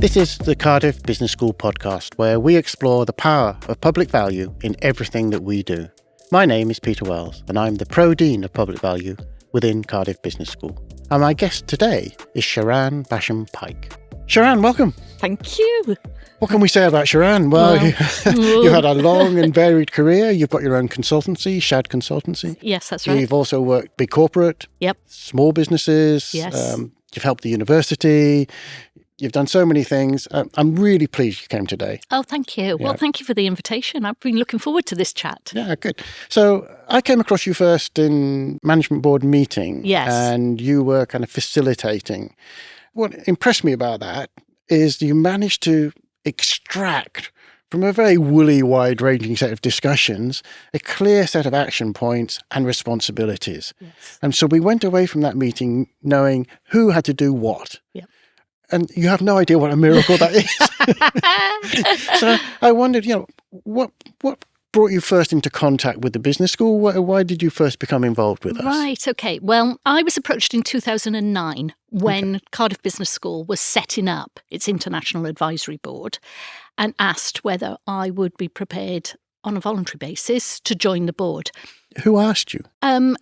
This is the Cardiff Business School podcast, where we explore the power of public value in everything that we do. My name is Peter Wells, and I'm the Pro Dean of Public Value within Cardiff Business School. And my guest today is Sharanne Basham-Pyke. Sharanne, welcome. Thank you. What can we say about Sharanne? Well, you've had a long and varied career. You've got your own consultancy, Shad Consultancy. Yes, that's right. You've also worked big corporate, small businesses. Yes. You've helped the university. You've done so many things. I'm really pleased you came today. Oh, thank you. Well, thank you for the invitation. I've been looking forward to this chat. Yeah, good. So I came across you first in management board meeting. Yes. And you were kind of facilitating. What impressed me about that is you managed to extract from a very woolly, wide-ranging set of discussions, a clear set of action points and responsibilities. Yes. And so we went away from that meeting knowing who had to do what. Yep. And you have no idea what a miracle that is. So I wondered, what brought you first into contact with the business school? Why did you first become involved with us? Right, okay. Well, I was approached in 2009 when Cardiff Business School was setting up its International Advisory Board and asked whether I would be prepared on a voluntary basis to join the board. Who asked you?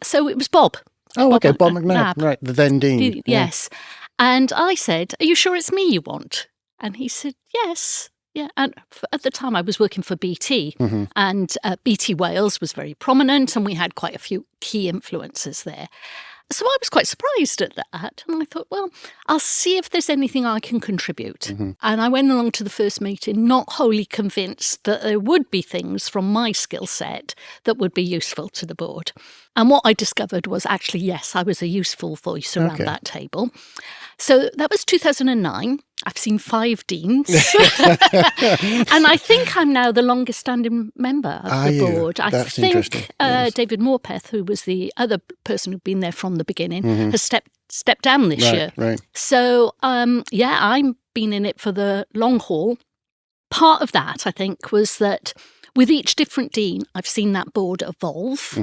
So it was Bob. Oh, okay, Bob McNabb, right, the then dean. Yes. And I said, "Are you sure it's me you want?" And he said, "Yes." Yeah. And at the time I was working for BT and BT Wales was very prominent and we had quite a few key influencers there. So I was quite surprised at that. And I thought, well, I'll see if there's anything I can contribute. And I went along to the first meeting, not wholly convinced that there would be things from my skill set that would be useful to the board. And what I discovered was actually, yes, I was a useful voice around that table. So that was 2009. I've seen 5 deans. And I think I'm now the longest standing member of the board. That's I interesting. think Yes. David Morpeth, who was the other person who'd been there from the beginning, has stepped down this year. Right. So, I've been in it for the long haul. Part of that, I think, was that with each different dean, I've seen that board evolve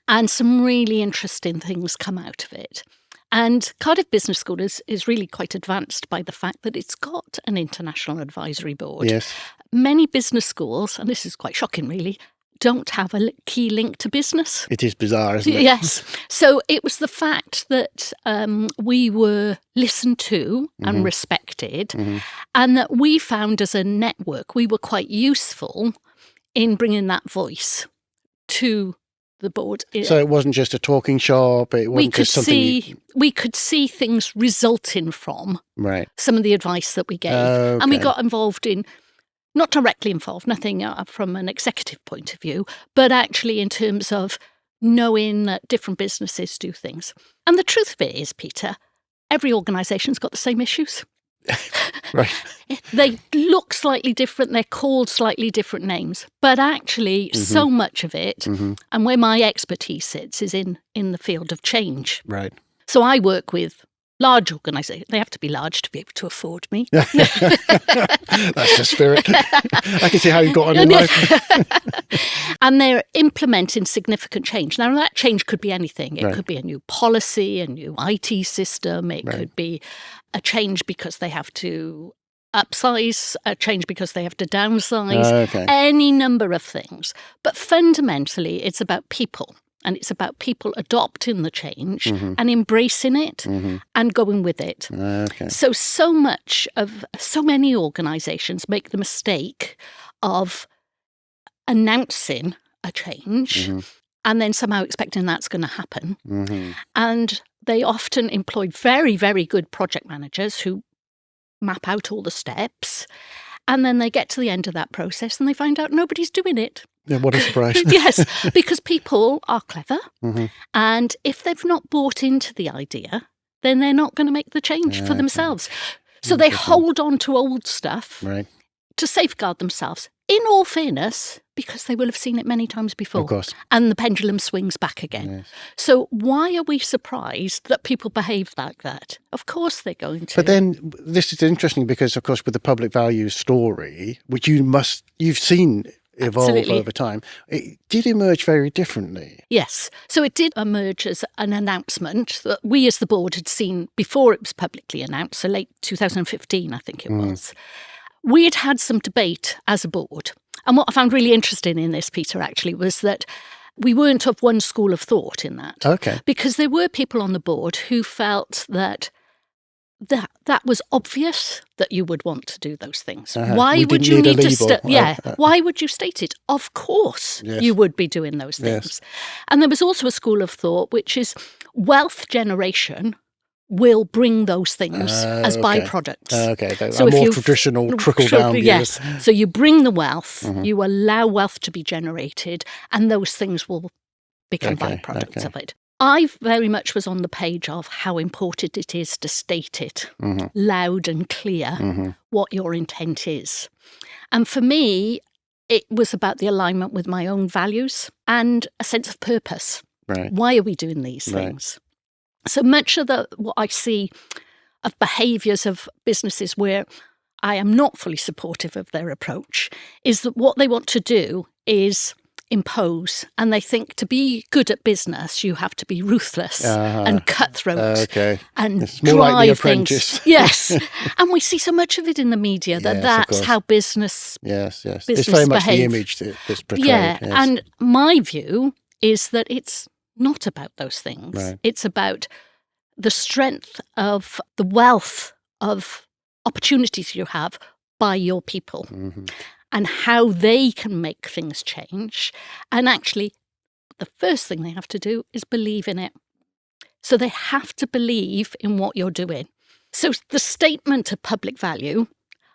and some really interesting things come out of it. And Cardiff Business School is really quite advanced by the fact that it's got an international advisory board. Yes. Many business schools, and this is quite shocking really, don't have a key link to business. It is bizarre, isn't it? Yes. So it was the fact that we were listened to and respected and that we found as a network we were quite useful in bringing that voice to the board. So it wasn't just a talking shop. It wasn't just something. We could see things resulting from some of the advice that we gave, and we got involved in. Not directly involved, nothing from an executive point of view, but actually in terms of knowing that different businesses do things. And the truth of it is, Peter, every organisation's got the same issues. Right. They look slightly different, they're called slightly different names, but actually so much of it, and where my expertise sits, is in the field of change. Right. So I work with large organisations. They have to be large to be able to afford me. That's the spirit. I can see how you got on in life. And they're implementing significant change. Now, that change could be anything. It could be a new policy, a new IT system. It could be a change because they have to upsize, a change because they have to downsize, any number of things. But fundamentally, it's about people. And it's about people adopting the change and embracing it and going with it. So many organisations make the mistake of announcing a change and then somehow expecting that's going to happen. And they often employ very, very good project managers who map out all the steps. And then they get to the end of that process and they find out nobody's doing it. Yeah, what a surprise. Yes, because people are clever. And if they've not bought into the idea, then they're not going to make the change for themselves. So they hold on to old stuff to safeguard themselves. In all fairness, because they will have seen it many times before. Of course. And the pendulum swings back again. Yes. So why are we surprised that people behave like that? Of course they're going to. But then this is interesting because, of course, with the public values story, which you've seen evolve over time. It did emerge very differently. Yes. So it did emerge as an announcement that we as the board had seen before it was publicly announced, so late 2015, I think it was. We had had some debate as a board. And what I found really interesting in this, Peter, actually, was that we weren't of one school of thought in that. Okay. Because there were people on the board who felt that was obvious that you would want to do those things. Why would you need to why would you state it? Of course you would be doing those things. And there was also a school of thought which is wealth generation will bring those things as byproducts. So a more traditional trickle-down view. Yes. So you bring the wealth, you allow wealth to be generated, and those things will become byproducts of it. I very much was on the page of how important it is to state it loud and clear what your intent is. And for me, it was about the alignment with my own values and a sense of purpose. Right. Why are we doing these things? So much of what I see of behaviours of businesses where I am not fully supportive of their approach is that what they want to do is impose, and they think to be good at business you have to be ruthless and cutthroat and it's more drive like The things. Apprentice. Yes, and we see so much of it in the media that's how business business it's very much behave. the image that's portrayed. Yeah, and my view is that it's not about those things. Right. It's about the strength of the wealth of opportunities you have by your people and how they can make things change. And actually, the first thing they have to do is believe in it. So they have to believe in what you're doing. So the statement of public value,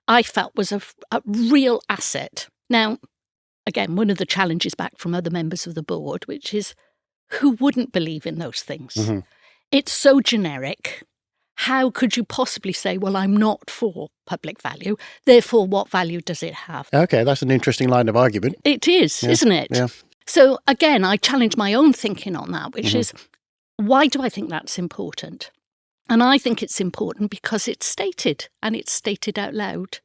I felt, was a real asset. Now, again, one of the challenges back from other members of the board, which is who wouldn't believe in those things? It's so generic. How could you possibly say, well, I'm not for public value, therefore what value does it have? Okay, that's an interesting line of argument. It is, isn't it? Yeah. So again, I challenge my own thinking on that, which is, why do I think that's important? And I think it's important because it's stated, and it's stated out loud.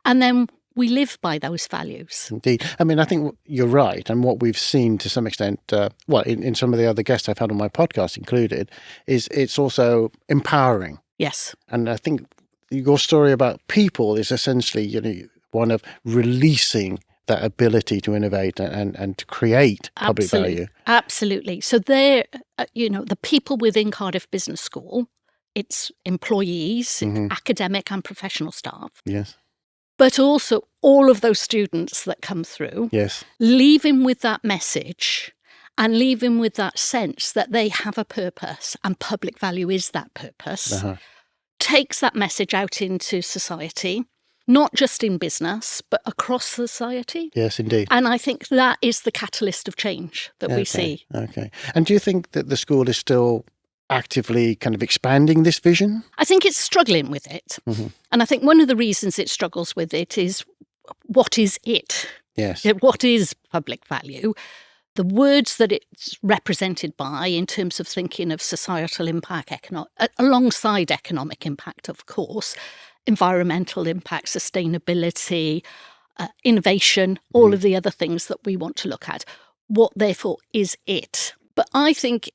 And then we live by those values. Indeed. I mean, I think you're right. And what we've seen to some extent, in some of the other guests I've had on my podcast included, is it's also empowering. Yes. And I think your story about people is essentially, one of releasing that ability to innovate and to create public value. Absolutely. So they're, the people within Cardiff Business School, it's employees, academic and professional staff. Yes. But also all of those students that come through, leaving with that message and leaving with that sense that they have a purpose and public value is that purpose, takes that message out into society, not just in business, but across society. Yes, indeed. And I think that is the catalyst of change that we see. Okay. And do you think that the school is still actively kind of expanding this vision? I think it's struggling with it. And I think one of the reasons it struggles with it is, what is it? Yes. What is public value? The words that it's represented by in terms of thinking of societal impact, alongside economic impact, of course, environmental impact, sustainability, innovation, all of the other things that we want to look at. What, therefore, is it? But I think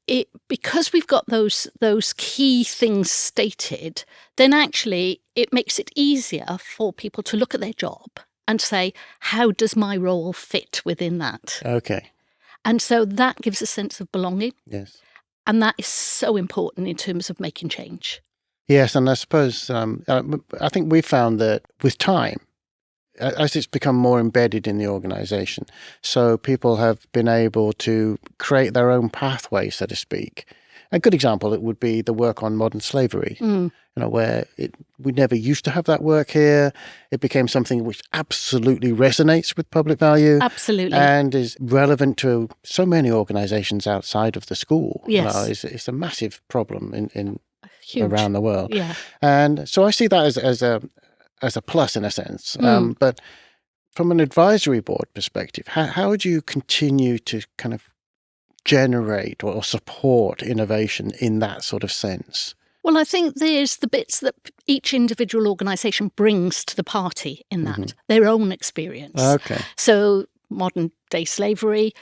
because we've got those key things stated, then actually it makes it easier for people to look at their job and say, how does my role fit within that? Okay. And so that gives a sense of belonging. Yes. And that is so important in terms of making change. Yes, and I suppose, I think we found that with time, as it's become more embedded in the organisation, so people have been able to create their own pathway, so to speak. A good example, it would be the work on modern slavery, where we never used to have that work here. It became something which absolutely resonates with public value. Absolutely. And is relevant to so many organisations outside of the school. Yes. It's a massive problem in Huge. Around the world. Yeah. And so I see that as a plus in a sense. But from an advisory board perspective, how would you continue to kind of generate or support innovation in that sort of sense? Well, I think there's the bits that each individual organisation brings to the party in that, their own experience. Okay. So modern day slavery,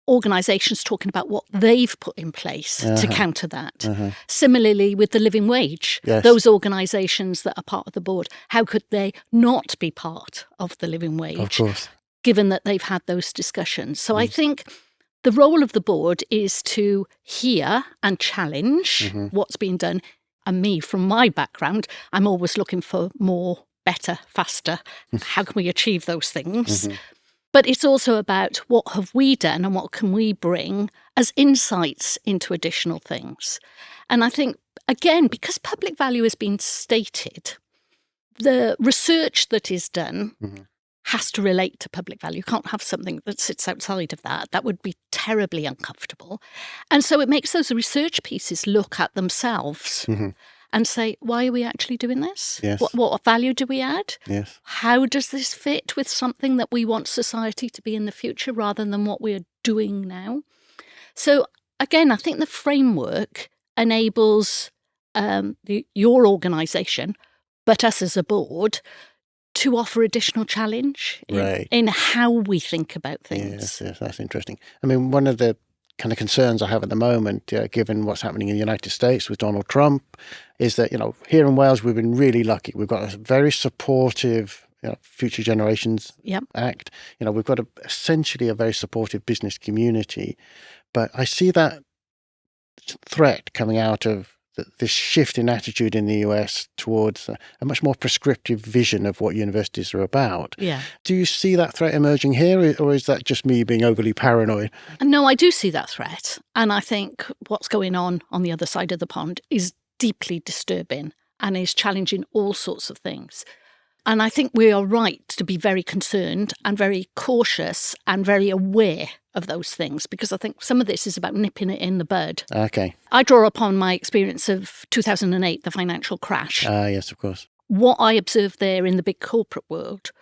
organisations talking about what they've put in place to counter that. Similarly, with the living wage, those organisations that are part of the board, how could they not be part of the living wage? Of course. Given that they've had those discussions. So I think the role of the board is to hear and challenge what's being done. And me, from my background, I'm always looking for more, better, faster. How can we achieve those things? But it's also about what have we done and what can we bring as insights into additional things. And I think, again, because public value has been stated, the research that is done has to relate to public value. You can't have something that sits outside of that. That would be terribly uncomfortable. And so it makes those research pieces look at themselves and say, why are we actually doing this? Yes. What value do we add? Yes. How does this fit with something that we want society to be in the future rather than what we're doing now? So again, I think the framework enables your organisation, but us as a board, to offer additional challenge in how we think about things. Yes, that's interesting. I mean, one of the kind of concerns I have at the moment, given what's happening in the United States with Donald Trump, is that, here in Wales, we've been really lucky. We've got a very supportive Future Generations Act. We've got essentially a very supportive business community. But I see that threat coming out of this shift in attitude in the US towards a much more prescriptive vision of what universities are about. Yeah. Do you see that threat emerging here, or is that just me being overly paranoid? No, I do see that threat. And I think what's going on the other side of the pond is deeply disturbing and is challenging all sorts of things. And I think we are right to be very concerned and very cautious and very aware of those things, because I think some of this is about nipping it in the bud. Okay. I draw upon my experience of 2008, the financial crash. Yes, of course. What I observed there in the big corporate world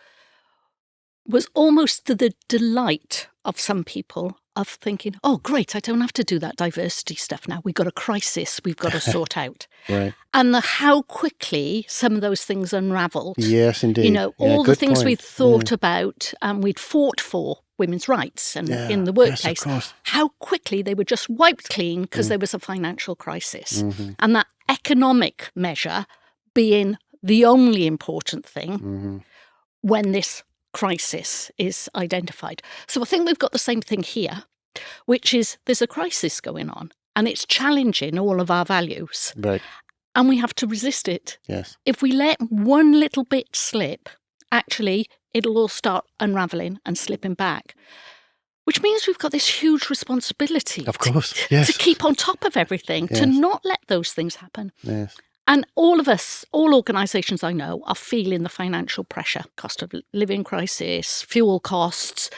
was almost to the delight of some people of thinking, oh, great, I don't have to do that diversity stuff now. We've got a crisis we've got to sort out. Right. And how quickly some of those things unravelled. Yes, indeed. All the things we'd thought about and we'd fought for women's rights and in the workplace, how quickly they were just wiped clean because there was a financial crisis. And that economic measure being the only important thing when this crisis is identified. So I think we've got the same thing here, which is there's a crisis going on and it's challenging all of our values. Right. And we have to resist it. Yes. If we let one little bit slip, actually, it'll all start unravelling and slipping back. Which means we've got this huge responsibility. Of course, yes. To keep on top of everything, to not let those things happen. Yes. And all of us, all organisations I know, are feeling the financial pressure. Cost of living crisis, fuel costs,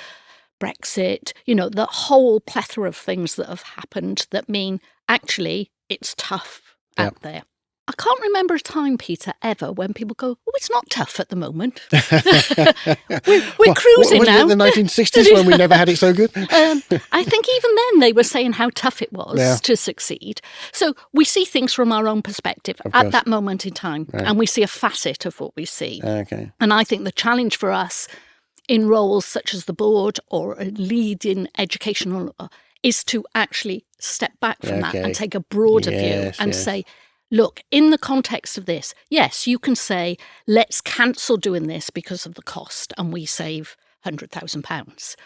Brexit, the whole plethora of things that have happened that mean actually it's tough out there. I can't remember a time, Peter, ever when people go, oh, it's not tough at the moment. we're cruising now. Was it the 1960s when we never had it so good? I think even then they were saying how tough it was to succeed. So we see things from our own perspective at that moment in time, and we see a facet of what we see. Okay. And I think the challenge for us in roles such as the board or a lead in educational is to actually step back from that and take a broader view and say, look, in the context of this, yes, you can say, let's cancel doing this because of the cost and we save £100,000.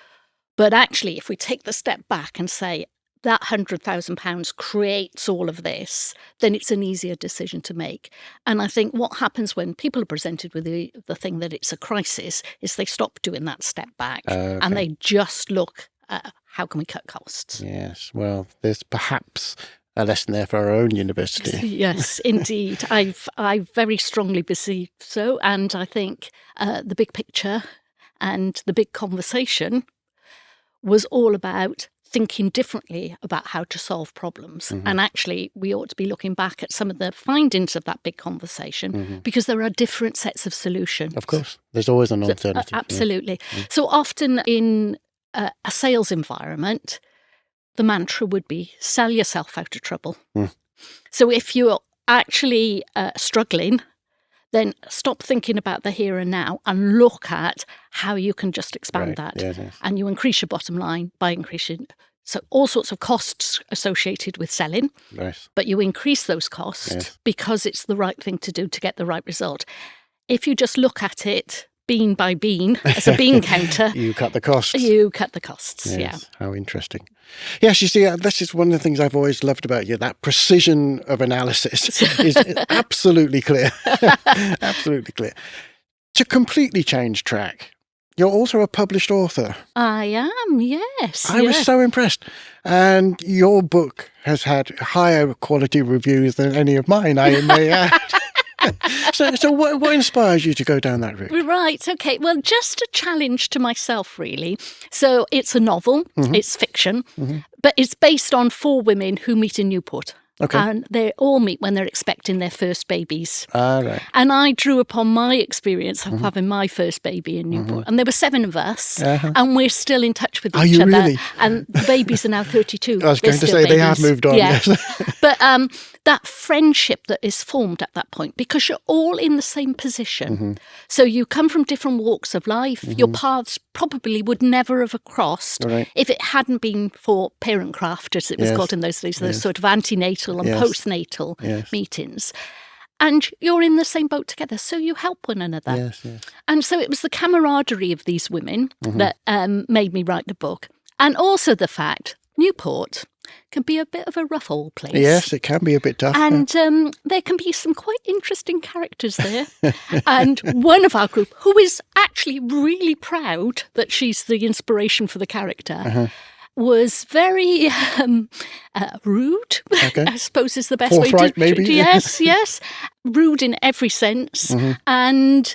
But actually, if we take the step back and say that £100,000 creates all of this, then it's an easier decision to make. And I think what happens when people are presented with the thing that it's a crisis is they stop doing that step back and they just look at how can we cut costs. Yes, well, there's perhaps a lesson there for our own university. Yes, indeed. I very strongly believe so. And I think the big picture and the big conversation was all about thinking differently about how to solve problems. And actually, we ought to be looking back at some of the findings of that big conversation because there are different sets of solutions. Of course. There's always an alternative. Absolutely. So often in a sales environment, the mantra would be sell yourself out of trouble. So if you're actually struggling, then stop thinking about the here and now and look at how you can just expand that. Yes. And you increase your bottom line by increasing, so all sorts of costs associated with selling, Nice. but you increase those costs because it's the right thing to do to get the right result. If you just look at it bean by bean as a bean counter, You cut the costs. you cut the costs. Yes. Yeah. How interesting. Yes, you see, this is one of the things I've always loved about you. That precision of analysis is absolutely clear. Absolutely clear. To completely change track, you're also a published author. I am, yes. I was so impressed. And your book has had higher quality reviews than any of mine, I may add. So what inspires you to go down that route? Right, okay. Well, just a challenge to myself, really. So it's a novel, it's fiction, but it's based on 4 women who meet in Newport. Okay. And they all meet when they're expecting their first babies. Right. And I drew upon my experience of having my first baby in Newport. And there were 7 of us, and we're still in touch with each other. Really? And the babies are now 32. I was going to say they have moved on, yes. But that friendship that is formed at that point, because you're all in the same position. So you come from different walks of life. Your paths probably would never have crossed if it hadn't been for parent craft, as it was called in those days, those sort of antenatal and postnatal meetings. And you're in the same boat together, so you help one another. Yes. And so it was the camaraderie of these women that made me write the book. And also the fact Newport can be a bit of a rough old place. Yes, it can be a bit tough. And there can be some quite interesting characters there. And one of our group, who is actually really proud that she's the inspiration for the character, was very rude, I suppose is the best Forthright, way to... maybe? Yes. Rude in every sense. And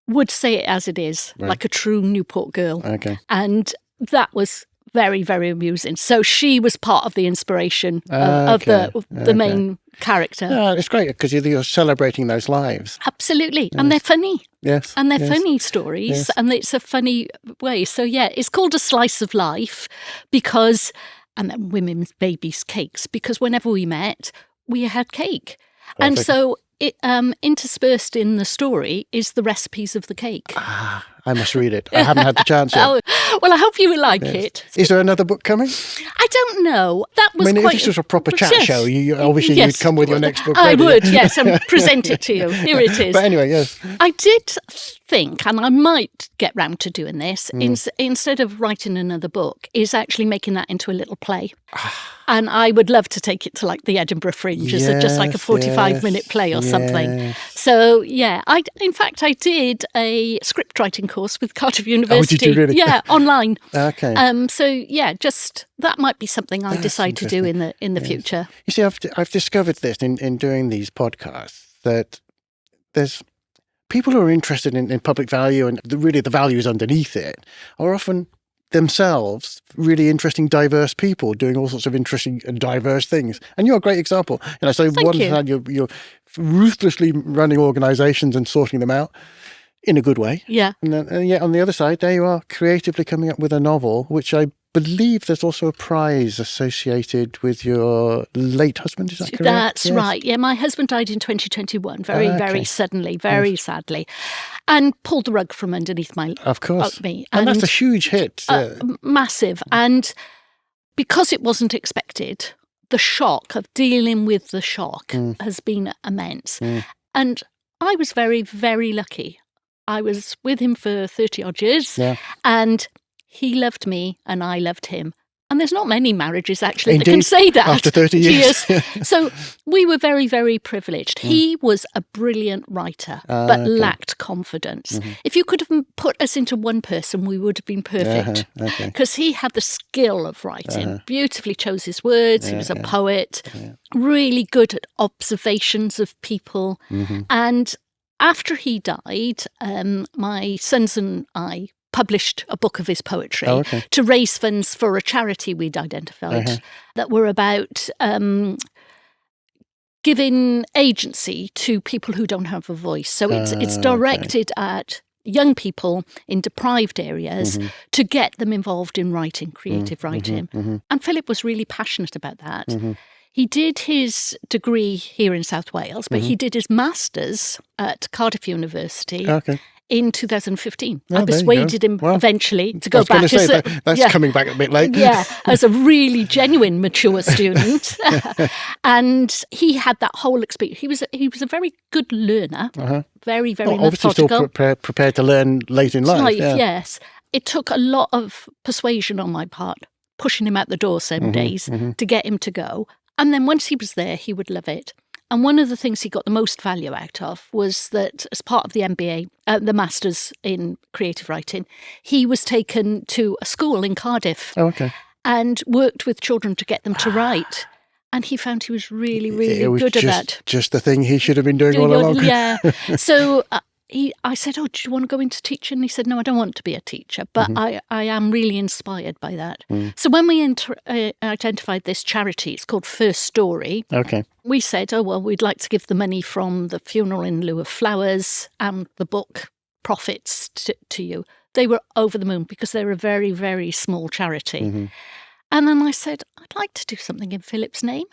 would say it as it is, like a true Newport girl. Okay. And that was very, very amusing. So she was part of the inspiration of the main character. Yeah, it's great because you're celebrating those lives. Absolutely. Yes. And they're funny. Yes. And they're funny stories, and it's a funny way. So, it's called A Slice of Life because, and then women's babies' cakes, because whenever we met, we had cake. Perfect. And so it, interspersed in the story is the recipes of the cake. I must read it. I haven't had the chance yet. Well, I hope you will like it. Is there another book coming? I don't know. That was if quite... this was a proper chat show, obviously you'd come with your next book ready. I would, yes, and present it to you. Here it is. But anyway, yes. I did think, and I might get round to doing this, instead of writing another book, is actually making that into a little play. And I would love to take it to like the Edinburgh Fringe, just like a 45-minute play or something. So, in fact, I did a script writing course with Cardiff University. Oh, did you really? Yeah, online. Okay. Just that might be something I decide to do in the future. You see, I've discovered this in doing these podcasts, that there's people who are interested in public value and really the values underneath it are often themselves really interesting, diverse people doing all sorts of interesting and diverse things. And you're a great example. So one hand you're ruthlessly running organisations and sorting them out in a good way. Yeah. And yet on the other side, there you are creatively coming up with a novel, which I believe there's also a prize associated with your late husband. Is that correct? That's right. Yeah, my husband died in 2021, very suddenly, very sadly, and pulled the rug from underneath me. And that's a huge hit. Massive. And because it wasn't expected, the shock of dealing with the shock has been immense. And I was very, very lucky. I was with him for 30 odd years, and he loved me and I loved him. And there's not many marriages actually that can say that. After 30 years. So we were very, very privileged. He was a brilliant writer, but lacked confidence. If you could have put us into one person, we would have been perfect. Because he had the skill of writing, beautifully chose his words. He was a poet, really good at observations of people. And after he died, my sons and I published a book of his poetry to raise funds for a charity we'd identified that were about giving agency to people who don't have a voice. So it's directed at young people in deprived areas to get them involved in writing, creative writing. And Philip was really passionate about that. He did his degree here in South Wales, but he did his master's at Cardiff University in 2015. I persuaded him eventually to go back. That's coming back a bit late. Yeah, as a really genuine mature student. And he had that whole experience. He was a very good learner, very, very methodical. Obviously still prepared to learn late in life. Yes. It took a lot of persuasion on my part, pushing him out the door some days to get him to go. And then once he was there, he would love it. And one of the things he got the most value out of was that as part of the MBA, the Masters in Creative Writing, he was taken to a school in Cardiff and worked with children to get them to write. And he found he was really, really good at that. Just the thing he should have been doing all along. Yeah. So I said, do you want to go into teaching? And he said, no, I don't want to be a teacher, but I am really inspired by that. So when we identified this charity, it's called First Story. We said, we'd like to give the money from the funeral in lieu of flowers and the book profits to you. They were over the moon because they're a very, very small charity. And then I said, I'd like to do something in Philip's name.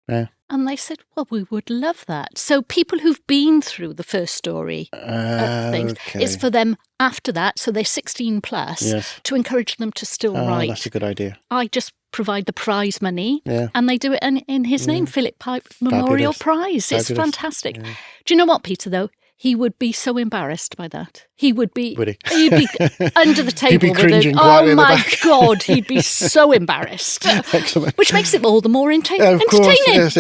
Yeah. And they said, well, we would love that. So people who've been through the First Story things, it's for them after that, so they're 16 plus, to encourage them to still write. That's a good idea. I just provide the prize money, and they do it in his name, Philip Pyke Memorial Prize. Fabulous. It's fantastic. Yeah. Do you know what, Peter, though? He would be so embarrassed by that. He'd be under the table. He'd be cringing oh my God, he'd be so embarrassed. Excellent. Which makes it all the more entertaining. Yes.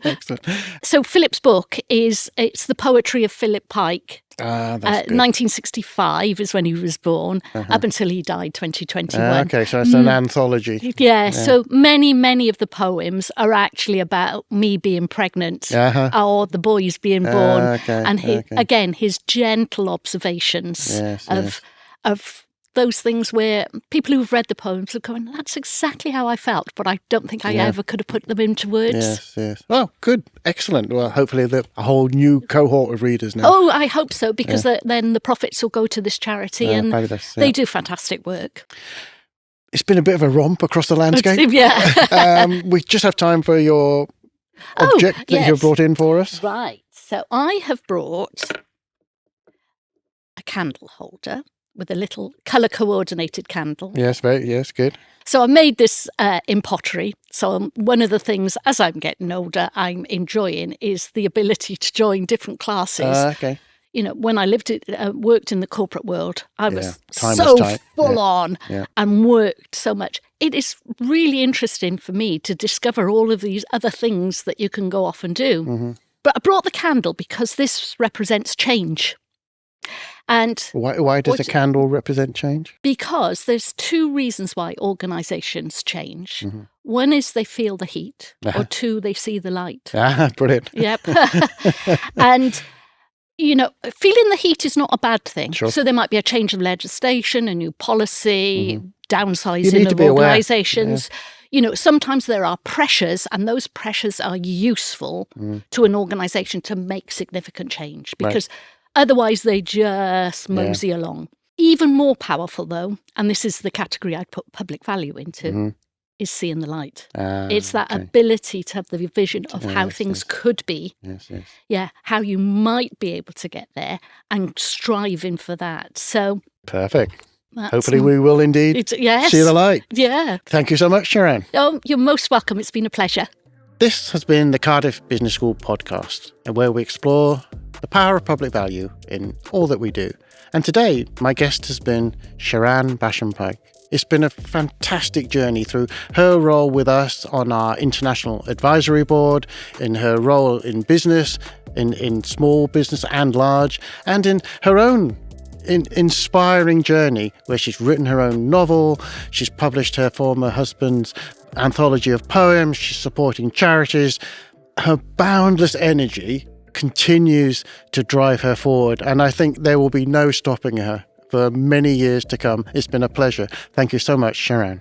Excellent. So Philip's book it's the poetry of Philip Pyke. That's 1965 is when he was born, up until he died 2021. So it's an anthology. Yeah, so many of the poems are actually about me being pregnant or the boys being born. And his gentle observations of those things where people who've read the poems are going, that's exactly how I felt, but I don't think I ever could have put them into words. Yes. Well, good. Excellent. Well, hopefully a whole new cohort of readers now. Oh, I hope so, because then the profits will go to this charity and they do fantastic work. It's been a bit of a romp across the landscape. We just have time for your object that you've brought in for us. Right. So I have brought a candle holder with a little colour-coordinated candle. Yes, good. So I made this in pottery. So one of the things, as I'm getting older, I'm enjoying is the ability to join different classes. You know, when I worked in the corporate world, I was so full on and worked so much. It is really interesting for me to discover all of these other things that you can go off and do. But I brought the candle because this represents change. And why does a candle represent change? Because there's two reasons why organisations change. One is they feel the heat, or two, they see the light. Brilliant. Yep. And, you know, feeling the heat is not a bad thing. Sure. So there might be a change of legislation, a new policy, downsizing of organisations. You know, sometimes there are pressures, and those pressures are useful to an organisation to make significant change because otherwise they just mosey along. Even more powerful, though, and this is the category I'd put public value into, is seeing the light. It's that ability to have the vision of how things could be. Yeah, how you might be able to get there and striving for that. So perfect. Hopefully we will indeed see the light. Yeah. Thank you so much, Sharanne. Oh, you're most welcome. It's been a pleasure. This has been the Cardiff Business School podcast, where we explore the power of public value in all that we do. And today, my guest has been Sharanne Basham-Pyke. It's been a fantastic journey through her role with us on our International Advisory Board, in her role in business, in small business and large, and in her own inspiring journey where she's written her own novel, she's published her former husband's anthology of poems, she's supporting charities. Her boundless energy continues to drive her forward, and I think there will be no stopping her for many years to come. It's been a pleasure. Thank you so much, Sharanne.